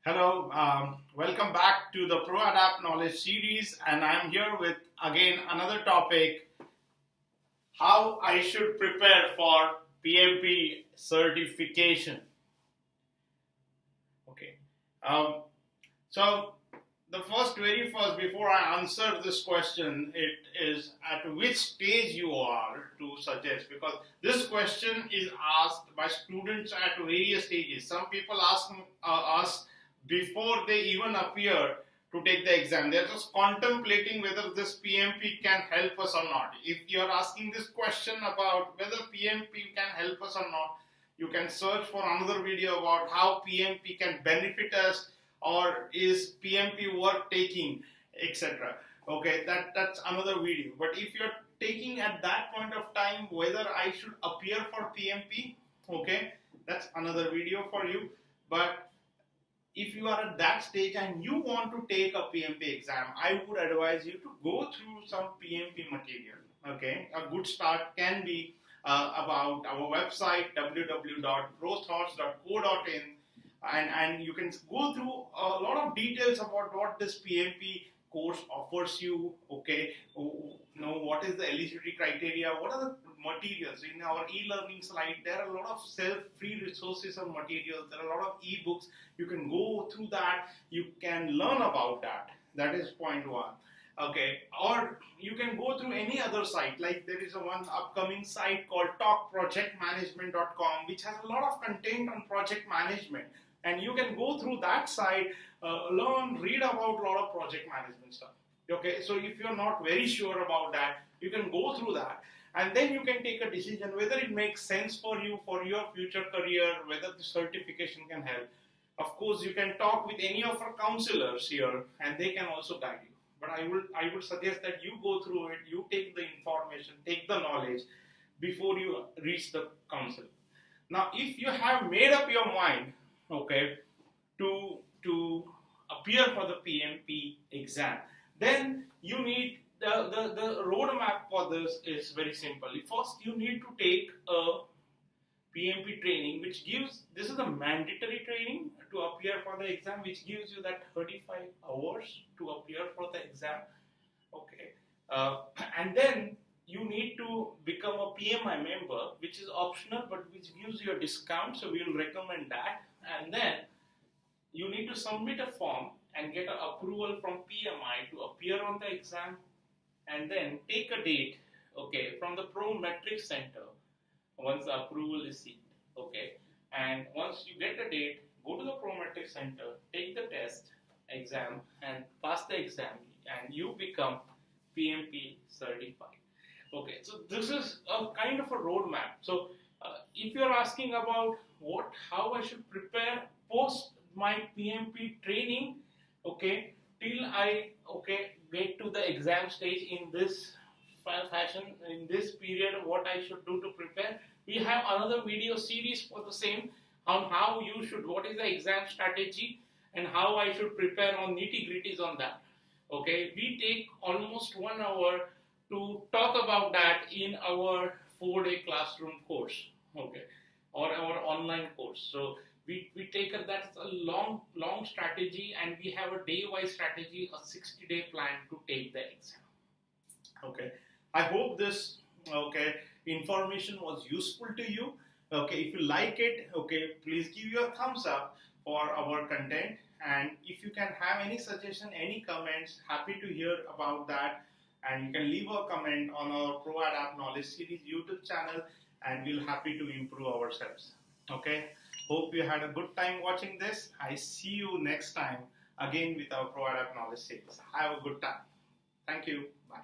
Hello, welcome back to the Pro-Adept Knowledge Series, and I'm here with again another topic: how I should prepare for PMP certification. Okay, so the very first, before I answer this question, it is at which stage you are to suggest, because this question is asked by students at various stages. Some people ask us before they even appear to take the exam. They're just contemplating whether this PMP can help us or not. If you're asking this question about whether PMP can help us or not, you can search for another video about how PMP can benefit us, or is PMP worth taking, etc. Okay, that's another video. But if you're taking at that point of time whether I should appear for PMP, okay, that's another video for you. But if you are at that stage and you want to take a PMP exam, I would advise you to go through some PMP material. Okay, a good start can be about our website www.prothoughts.co.in, and you can go through a lot of details about what this PMP course offers you. Okay, what is the eligibility criteria, what are the materials. In our e-learning slide, there are a lot of self-free resources and materials. There are a lot of e-books. You can go through that. You can learn about that. That is point one. Okay, or you can go through any other site. Like there is a one upcoming site called talkprojectmanagement.com, which has a lot of content on project management. And you can go through that site, learn, read about a lot of project management stuff. Okay, so if you're not very sure about that, you can go through that. And then you can take a decision whether it makes sense for you, for your future career, whether the certification can help. Of course, you can talk with any of our counselors here, and they can also guide you. But I would suggest that you go through it, you take the information, take the knowledge before you reach the counsel. Now, if you have made up your mind, okay, to appear for the PMP exam, then you need the roadmap for this is very simple. First, you need to take a PMP training, which gives, this is a mandatory training to appear for the exam, which gives you that 35 hours to appear for the exam. Okay, and then you need to become a PMI member, which is optional, but which gives you a discount, so we will recommend that. And then you need to submit a form and get an approval from PMI to appear on the exam, and then take a date, okay, from the Pro Metric Center once the approval is seen, okay. And once you get the date, go to the Pro Metric Center, take the test, exam, and pass the exam, and you become PMP certified. Okay, so this is a kind of a roadmap. So if you're asking about how I should prepare post my PMP training, okay, till I get to the exam stage in this fashion, in this period, what I should do to prepare, we have another video series for the same, on how you should, what is the exam strategy and how I should prepare on nitty-gritties on that. Okay, we take almost 1 hour to talk about that in our 4-day classroom course, okay, or our online course. So we take that's a long strategy, and we have a day-wise strategy, a 60-day plan to take the exam. Okay, I hope this information was useful to you. Okay, if you like it, okay, please give your thumbs up for our content. And if you can have any suggestion, any comments, happy to hear about that. And you can leave a comment on our Pro-Adept Knowledge Series YouTube channel, and we'll happy to improve ourselves. Okay, hope you had a good time watching this. I see you next time again with our Pro-Adept Knowledge Series. Have a good time. Thank you. Bye.